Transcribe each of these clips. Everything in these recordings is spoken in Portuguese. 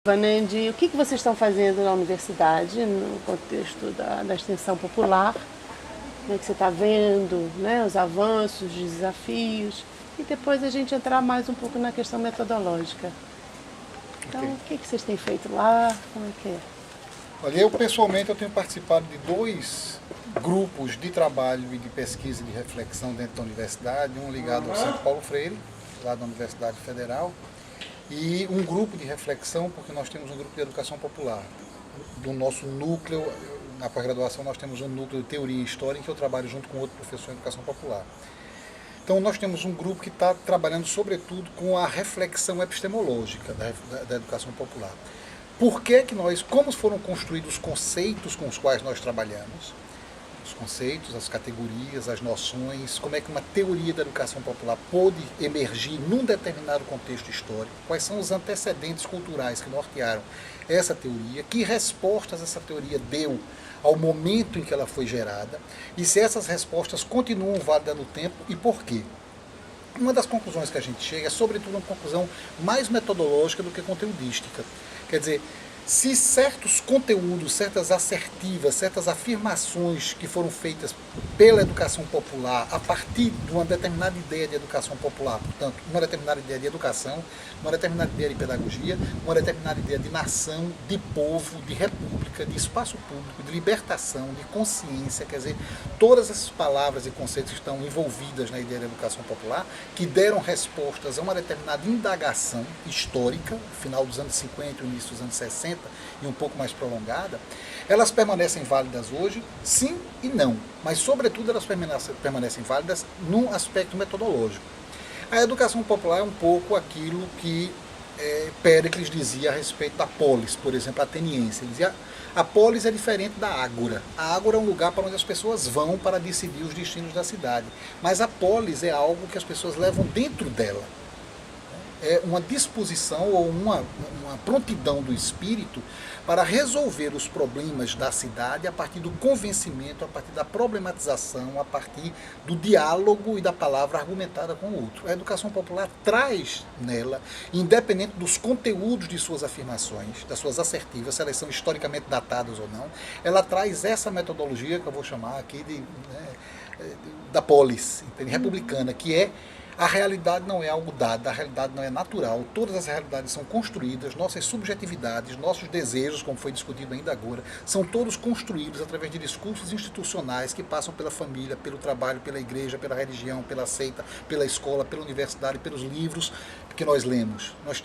Né, de o que vocês estão fazendo na universidade, no contexto da extensão popular, né, que você está vendo, né, os avanços, os desafios, e depois a gente entrar mais um pouco na questão metodológica. Então, Ok. o que vocês têm feito lá, como é que é? Olha, eu pessoalmente eu tenho participado de dois grupos de trabalho e de pesquisa e de reflexão dentro da universidade, um ligado ao Centro Paulo Freire, lá da Universidade Federal, e um grupo de reflexão, porque nós temos um grupo de educação popular. Do nosso núcleo, na pós-graduação nós temos um núcleo de teoria e história, em que eu trabalho junto com outro professor de educação popular. Então nós temos um grupo que está trabalhando sobretudo com a reflexão epistemológica da educação popular. Por que nós, como foram construídos os conceitos com os quais nós trabalhamos, os conceitos, as categorias, as noções, como é que uma teoria da educação popular pôde emergir num determinado contexto histórico, quais são os antecedentes culturais que nortearam essa teoria, que respostas essa teoria deu ao momento em que ela foi gerada, e se essas respostas continuam válidas no tempo e por quê. Uma das conclusões que a gente chega é, sobretudo, uma conclusão mais metodológica do que conteudística. Quer dizer, se certos conteúdos, certas assertivas, certas afirmações que foram feitas pela educação popular a partir de uma determinada ideia de educação popular, portanto, uma determinada ideia de educação, uma determinada ideia de pedagogia, uma determinada ideia de nação, de povo, de república, de espaço público, de libertação, de consciência, quer dizer, todas essas palavras e conceitos que estão envolvidas na ideia da educação popular, que deram respostas a uma determinada indagação histórica, final dos anos 50 e início dos anos 60, e um pouco mais prolongada, elas permanecem válidas hoje, sim e não, mas sobretudo elas permanecem válidas num aspecto metodológico. A educação popular é um pouco aquilo que Péricles dizia a respeito da polis, por exemplo, ateniense. Ele dizia, a polis é diferente da ágora. A ágora é um lugar para onde as pessoas vão para decidir os destinos da cidade, mas a polis é algo que as pessoas levam dentro dela. É uma disposição ou uma prontidão do espírito para resolver os problemas da cidade a partir do convencimento, a partir da problematização, a partir do diálogo e da palavra argumentada com o outro. A educação popular traz nela, independente dos conteúdos de suas afirmações, das suas assertivas, se elas são historicamente datadas ou não, ela traz essa metodologia que eu vou chamar aqui da polis republicana, que é a realidade não é algo dado, a realidade não é natural, todas as realidades são construídas, nossas subjetividades, nossos desejos, como foi discutido ainda agora, são todos construídos através de discursos institucionais que passam pela família, pelo trabalho, pela igreja, pela religião, pela seita, pela escola, pela universidade, pelos livros que nós lemos. Nós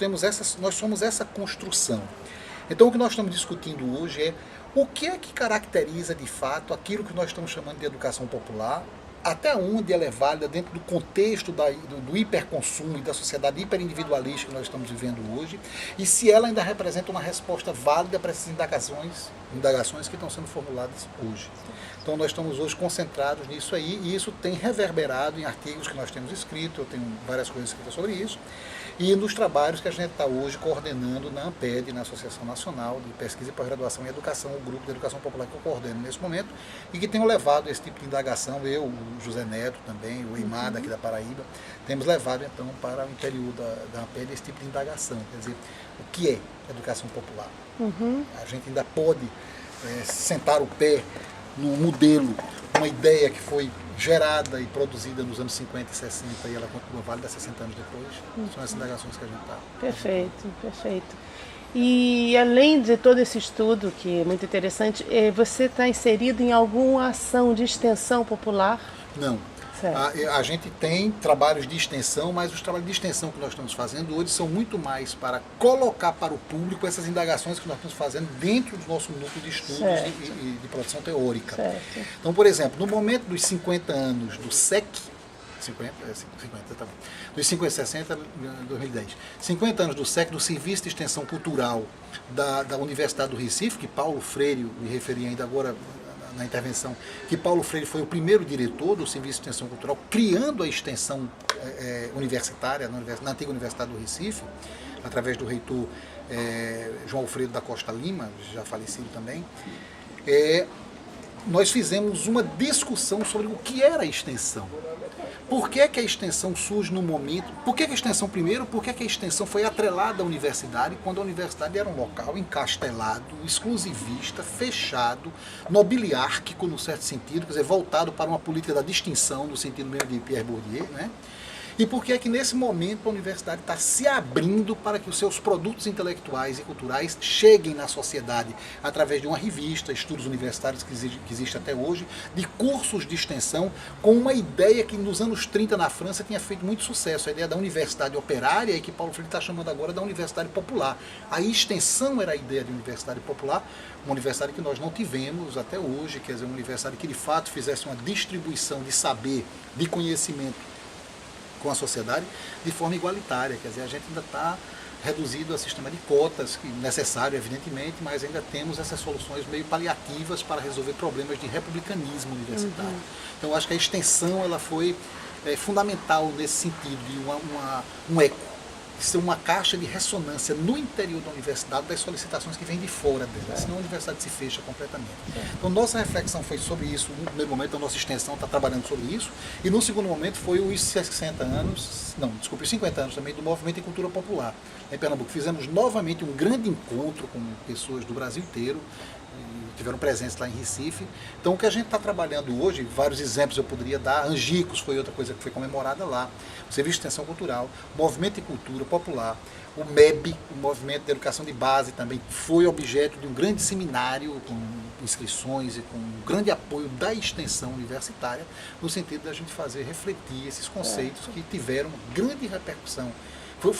somos essa construção. Então o que nós estamos discutindo hoje é o que é que caracteriza de fato aquilo que nós estamos chamando de educação popular, até onde ela é válida dentro do contexto do hiperconsumo e da sociedade hiperindividualista que nós estamos vivendo hoje, e se ela ainda representa uma resposta válida para essas indagações que estão sendo formuladas hoje. Então nós estamos hoje concentrados nisso aí, e isso tem reverberado em artigos que nós temos escrito, eu tenho várias coisas escritas sobre isso, e nos trabalhos que a gente está hoje coordenando na ANPED, na Associação Nacional de Pesquisa e Pós-Graduação em Educação, o grupo de educação popular que eu coordeno nesse momento, e que tenho levado esse tipo de indagação, eu, o José Neto também, o Eimar daqui da Paraíba, temos levado então para o interior da ANPED esse tipo de indagação, quer dizer, o que é educação popular? A gente ainda pode sentar o pé num modelo, uma ideia que foi gerada e produzida nos anos 50 e 60 e ela continua válida 60 anos depois. São essas indagações que a gente está. Perfeito, perfeito. E além de todo esse estudo, que é muito interessante, você está inserido em alguma ação de extensão popular? Não. A gente tem trabalhos de extensão, mas os trabalhos de extensão que nós estamos fazendo hoje são muito mais para colocar para o público essas indagações que nós estamos fazendo dentro do nosso núcleo de estudos e de produção teórica. Certo. Então, por exemplo, no momento dos 50 anos do SEC, 50, tá bom. Dos 50 e 60, 2010. 50 anos do SEC, do Serviço de Extensão Cultural da Universidade do Recife, que Paulo Freire, me referi ainda agora na intervenção, que Paulo Freire foi o primeiro diretor do Serviço de Extensão Cultural, criando a extensão universitária na antiga Universidade do Recife, através do reitor João Alfredo da Costa Lima, já falecido também. nós fizemos uma discussão sobre o que era a extensão. Por que que a extensão surge no momento? Por que que a extensão, primeiro, por que que a extensão foi atrelada à universidade, quando a universidade era um local encastelado, exclusivista, fechado, nobiliárquico, no certo sentido, quer dizer, voltado para uma política da distinção, no sentido mesmo de Pierre Bourdieu, né? E por que é que nesse momento a universidade está se abrindo para que os seus produtos intelectuais e culturais cheguem na sociedade através de uma revista, estudos universitários que existe até hoje, de cursos de extensão, com uma ideia que nos anos 30 na França tinha feito muito sucesso, a ideia da universidade operária e que Paulo Freire está chamando agora da universidade popular. A extensão era a ideia de universidade popular, uma universidade que nós não tivemos até hoje, quer dizer, uma universidade que de fato fizesse uma distribuição de saber, de conhecimento com a sociedade de forma igualitária, quer dizer, a gente ainda está reduzido a sistema de cotas, que necessário, evidentemente, mas ainda temos essas soluções meio paliativas para resolver problemas de republicanismo universitário. Então, eu acho que a extensão ela foi fundamental nesse sentido, de um eco, de ser uma caixa de ressonância no interior da universidade das solicitações que vêm de fora dela, senão a universidade se fecha completamente. Então, nossa reflexão foi sobre isso. No primeiro momento, a nossa extensão está trabalhando sobre isso, e no segundo momento foi os 50 anos também do Movimento em Cultura Popular. Em Pernambuco, fizemos novamente um grande encontro com pessoas do Brasil inteiro, tiveram presença lá em Recife. Então, o que a gente está trabalhando hoje, vários exemplos eu poderia dar, Angicos foi outra coisa que foi comemorada lá, o Serviço de Extensão Cultural, o Movimento de Cultura Popular, o MEB, o Movimento de Educação de Base, também foi objeto de um grande seminário com inscrições e com um grande apoio da extensão universitária, no sentido da gente fazer refletir esses conceitos que tiveram grande repercussão,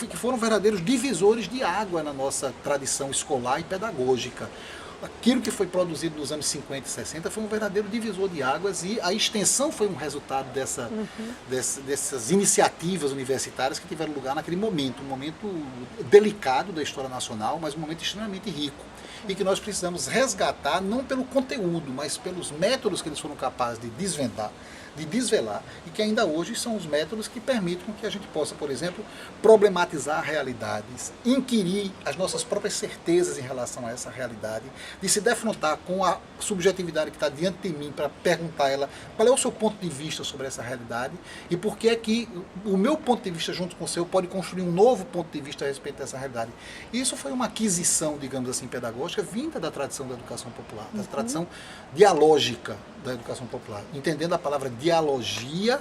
que foram verdadeiros divisores de água na nossa tradição escolar e pedagógica. Aquilo que foi produzido nos anos 50 e 60 foi um verdadeiro divisor de águas, e a extensão foi um resultado dessas iniciativas universitárias que tiveram lugar naquele momento, um momento delicado da história nacional, mas um momento extremamente rico, e que nós precisamos resgatar não pelo conteúdo, mas pelos métodos que eles foram capazes de desvelar, e que ainda hoje são os métodos que permitem que a gente possa, por exemplo, problematizar realidades, inquirir as nossas próprias certezas em relação a essa realidade, de se defrontar com a subjetividade que está diante de mim para perguntar a ela qual é o seu ponto de vista sobre essa realidade e por que é que o meu ponto de vista junto com o seu pode construir um novo ponto de vista a respeito dessa realidade. E isso foi uma aquisição, digamos assim, pedagógica, vinda da tradição da educação popular, da tradição dialógica da educação popular, entendendo a palavra dialogia,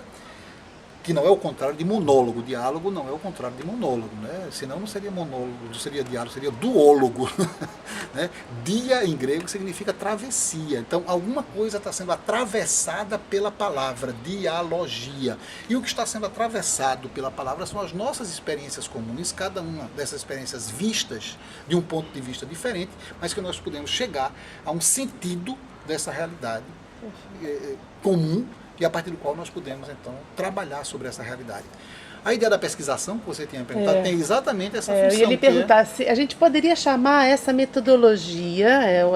que não é o contrário de monólogo. Diálogo não é o contrário de monólogo, né? Senão não seria monólogo, não seria diálogo, seria duólogo. Né? Dia em grego significa travessia. Então alguma coisa está sendo atravessada pela palavra, dialogia. E o que está sendo atravessado pela palavra são as nossas experiências comuns, cada uma dessas experiências vistas de um ponto de vista diferente, mas que nós podemos chegar a um sentido dessa realidade comum, e a partir do qual nós podemos, então, trabalhar sobre essa realidade. A ideia da pesquisação, que você tinha perguntado, tem exatamente essa função. Eu ia lhe perguntar se a gente poderia chamar essa metodologia, ou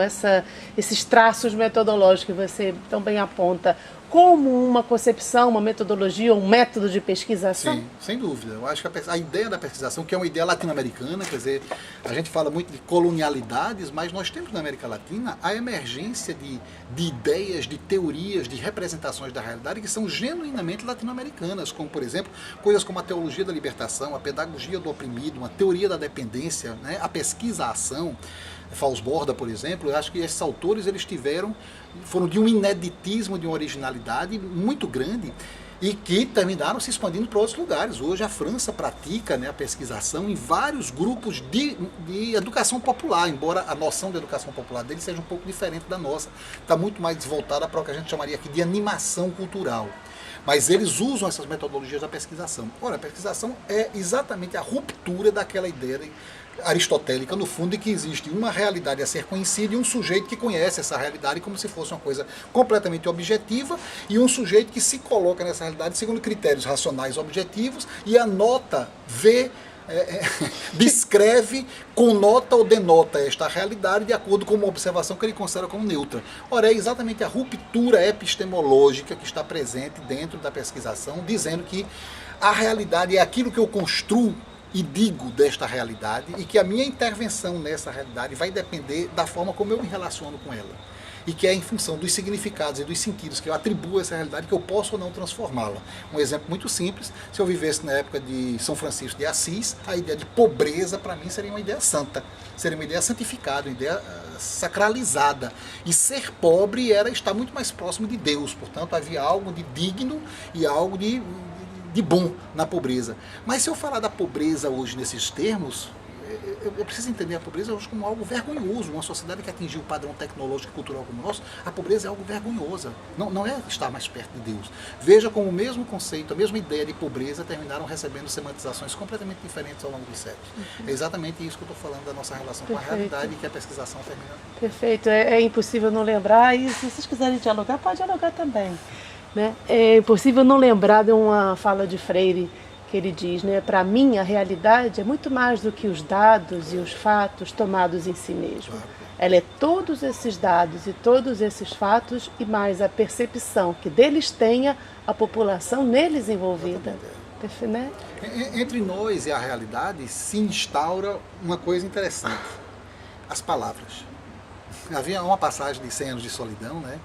esses traços metodológicos que você tão bem aponta, como uma concepção, uma metodologia, um método de pesquisação? Sim, sem dúvida. Eu acho que a ideia da pesquisação, que é uma ideia latino-americana, quer dizer, a gente fala muito de colonialidades, mas nós temos na América Latina a emergência de ideias, de teorias, de representações da realidade que são genuinamente latino-americanas, como, por exemplo, coisas como a teologia da libertação, a pedagogia do oprimido, uma teoria da dependência, né, a pesquisa-ação. Fausto-Borda, por exemplo, eu acho que esses autores foram de um ineditismo, de uma originalidade muito grande, e que terminaram se expandindo para outros lugares. Hoje a França pratica, né, a pesquisação em vários grupos de educação popular, embora a noção de educação popular deles seja um pouco diferente da nossa, está muito mais voltada para o que a gente chamaria aqui de animação cultural. Mas eles usam essas metodologias da pesquisação. Ora, a pesquisação é exatamente a ruptura daquela ideia aristotélica, no fundo, de que existe uma realidade a ser conhecida e um sujeito que conhece essa realidade como se fosse uma coisa completamente objetiva, e um sujeito que se coloca nessa realidade segundo critérios racionais objetivos e anota, vê, descreve, conota ou denota esta realidade de acordo com uma observação que ele considera como neutra. Ora, é exatamente a ruptura epistemológica que está presente dentro da pesquisação, dizendo que a realidade é aquilo que eu construo e digo desta realidade, e que a minha intervenção nessa realidade vai depender da forma como eu me relaciono com ela. e que é em função dos significados e dos sentidos que eu atribuo a essa realidade que eu posso ou não transformá-la. Um exemplo muito simples, se eu vivesse na época de São Francisco de Assis, a ideia de pobreza para mim seria uma ideia santa, seria uma ideia santificada, uma ideia sacralizada. E ser pobre era estar muito mais próximo de Deus, portanto havia algo de digno e algo de bom na pobreza. Mas se eu falar da pobreza hoje nesses termos, eu preciso entender a pobreza hoje como algo vergonhoso. Uma sociedade que atingiu o padrão tecnológico e cultural como o nosso, a pobreza é algo vergonhoso. Não é estar mais perto de Deus. Veja como o mesmo conceito, a mesma ideia de pobreza terminaram recebendo semantizações completamente diferentes ao longo dos séculos. É exatamente isso que eu estou falando da nossa relação com a realidade e que a pesquisação termina. Perfeito, é impossível não lembrar, e se vocês quiserem dialogar, pode dialogar também. Né? É impossível não lembrar de uma fala de Freire, que ele diz, né, para mim a realidade é muito mais do que os dados e os fatos tomados em si mesmo. Ela é todos esses dados e todos esses fatos e mais a percepção que deles tenha a população neles envolvida. Né? Entre nós e a realidade se instaura uma coisa interessante, as palavras. Havia uma passagem de 100 anos de solidão, né?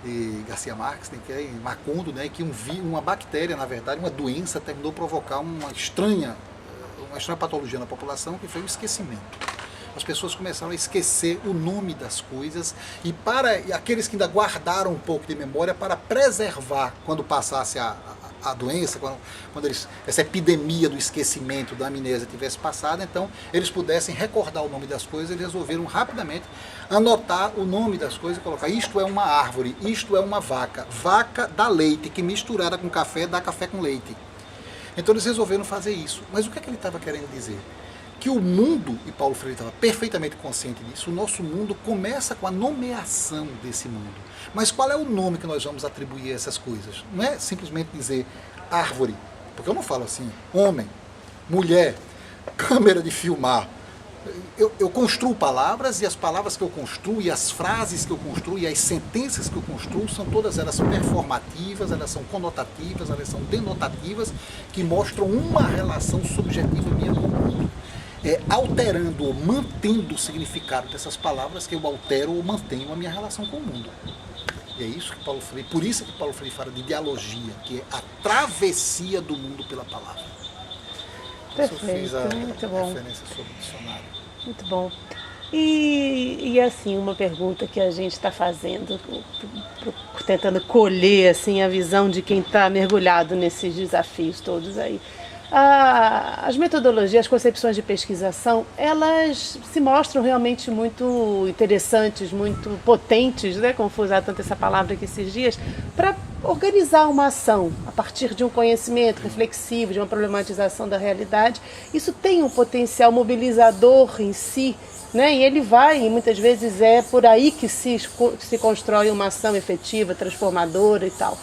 E Garcia Marques, que é em Macondo, né, que uma bactéria, na verdade, uma doença, terminou provocar uma estranha patologia na população, que foi o esquecimento. As pessoas começaram a esquecer o nome das coisas e aqueles que ainda guardaram um pouco de memória para preservar quando passasse a doença, quando essa epidemia do esquecimento, da amnésia tivesse passado, então eles pudessem recordar o nome das coisas. Eles resolveram rapidamente anotar o nome das coisas e colocar: isto é uma árvore, isto é uma vaca, vaca dá leite, que misturada com café dá café com leite. Então eles resolveram fazer isso. Mas o que é que ele estava querendo dizer? Que o mundo, e Paulo Freire estava perfeitamente consciente disso, o nosso mundo começa com a nomeação desse mundo. Mas qual é o nome que nós vamos atribuir a essas coisas? Não é simplesmente dizer árvore, porque eu não falo assim, homem, mulher, câmera de filmar. Eu construo palavras, e as palavras que eu construo, e as frases que eu construo, e as sentenças que eu construo, são todas elas performativas, elas são conotativas, elas são denotativas, que mostram uma relação subjetiva minha com o mundo. É alterando ou mantendo o significado dessas palavras que eu altero ou mantenho a minha relação com o mundo. E é isso que Paulo Freire, por isso que Paulo Freire fala de dialogia, que é a travessia do mundo pela palavra. Perfeito, eu fiz a muito bom. referência sobre o dicionário. Muito bom. E assim, uma pergunta que a gente está fazendo, tentando colher assim, a visão de quem está mergulhado nesses desafios todos aí. As metodologias, as concepções de pesquisação, elas se mostram realmente muito interessantes, muito potentes, né, como foi usar tanto essa palavra aqui esses dias, para organizar uma ação a partir de um conhecimento reflexivo, de uma problematização da realidade. Isso tem um potencial mobilizador em si, né, e ele vai, e muitas vezes é por aí que se constrói uma ação efetiva, transformadora e tal.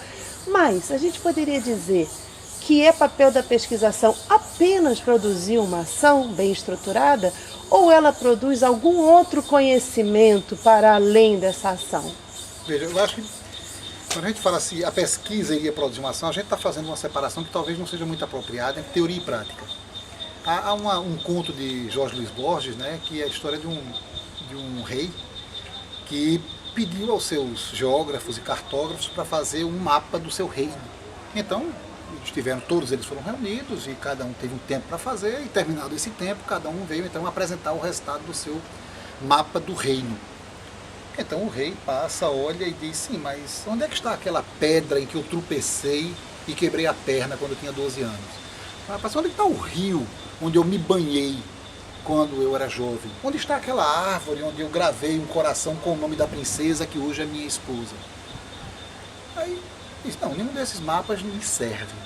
Mas a gente poderia dizer que é papel da pesquisação apenas produzir uma ação bem estruturada, ou ela produz algum outro conhecimento para além dessa ação? Veja, eu acho que quando a gente fala assim, a pesquisa iria produzir uma ação, a gente está fazendo uma separação que talvez não seja muito apropriada entre teoria e prática. Há um conto de Jorge Luiz Borges, né, que é a história de um rei que pediu aos seus geógrafos e cartógrafos para fazer um mapa do seu reino. Então, todos eles foram reunidos e cada um teve um tempo para fazer, e terminado esse tempo, cada um veio então apresentar o resultado do seu mapa do reino. Então o rei passa, olha e diz: sim, mas onde é que está aquela pedra em que eu tropecei e quebrei a perna quando eu tinha 12 anos? Mas onde está o rio onde eu me banhei quando eu era jovem? Onde está aquela árvore onde eu gravei um coração com o nome da princesa que hoje é minha esposa? Aí diz: não, nenhum desses mapas me serve.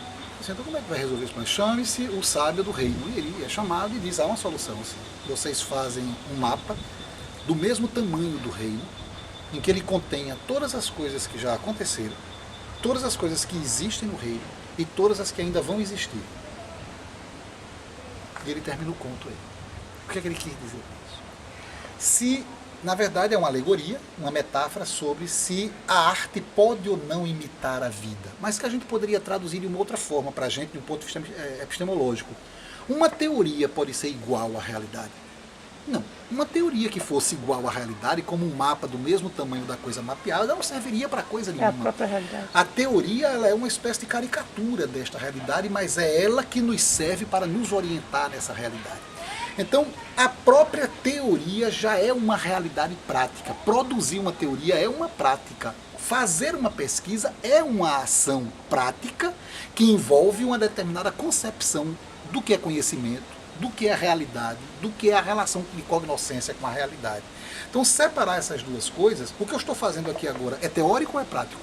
Então como é que vai resolver isso? Chame-se o sábio do reino. E ele é chamado e diz: há uma solução. Assim. Vocês fazem um mapa do mesmo tamanho do reino, em que ele contenha todas as coisas que já aconteceram, todas as coisas que existem no reino e todas as que ainda vão existir. E ele termina o conto aí. O que é que ele quis dizer com isso? Se, na verdade, é uma alegoria, uma metáfora sobre se a arte pode ou não imitar a vida, mas que a gente poderia traduzir de uma outra forma para a gente, de um ponto de vista epistemológico. Uma teoria pode ser igual à realidade. Não. Uma teoria que fosse igual à realidade, como um mapa do mesmo tamanho da coisa mapeada, não serviria para coisa nenhuma. É a própria realidade. A teoria ela é uma espécie de caricatura desta realidade, mas é ela que nos serve para nos orientar nessa realidade. Então, a própria teoria já é uma realidade prática. Produzir uma teoria é uma prática. Fazer uma pesquisa é uma ação prática que envolve uma determinada concepção do que é conhecimento, do que é realidade, do que é a relação de cognoscência com a realidade. Então, separar essas duas coisas, o que eu estou fazendo aqui agora é teórico ou é prático?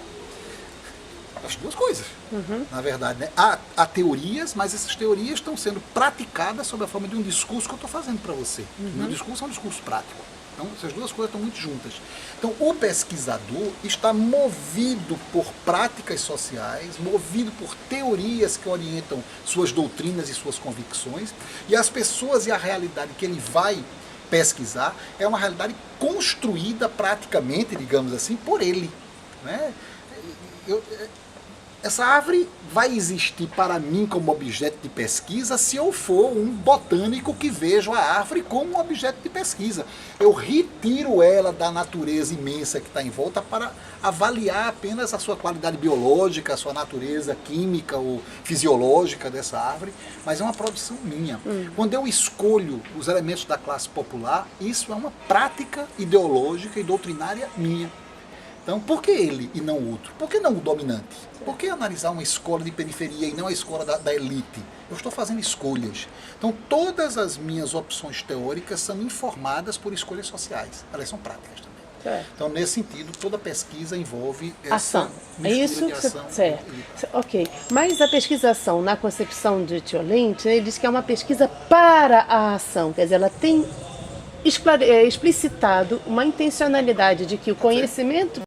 As duas coisas, na verdade. Né? Há teorias, mas essas teorias estão sendo praticadas sob a forma de um discurso que eu estou fazendo para você. O meu discurso é um discurso prático. Então, essas duas coisas estão muito juntas. Então, o pesquisador está movido por práticas sociais, movido por teorias que orientam suas doutrinas e suas convicções, e as pessoas e a realidade que ele vai pesquisar é uma realidade construída praticamente, digamos assim, por ele. Né? Essa árvore vai existir para mim como objeto de pesquisa se eu for um botânico que vejo a árvore como um objeto de pesquisa. Eu retiro ela da natureza imensa que está em volta para avaliar apenas a sua qualidade biológica, a sua natureza química ou fisiológica dessa árvore, mas é uma produção minha. Quando eu escolho os elementos da classe popular, isso é uma prática ideológica e doutrinária minha. Então, por que ele e não o outro? Por que não o dominante? Por que analisar uma escola de periferia e não a escola da elite? Eu estou fazendo escolhas. Então, todas as minhas opções teóricas são informadas por escolhas sociais. Elas são práticas também. Certo. Então, nesse sentido, toda pesquisa envolve essa ação. É isso de ação. Certo. Ok. Mas a pesquisação, na concepção de Tiolent, ele diz que é uma pesquisa para a ação. Quer dizer, ela tem explicitado uma intencionalidade de que o conhecimento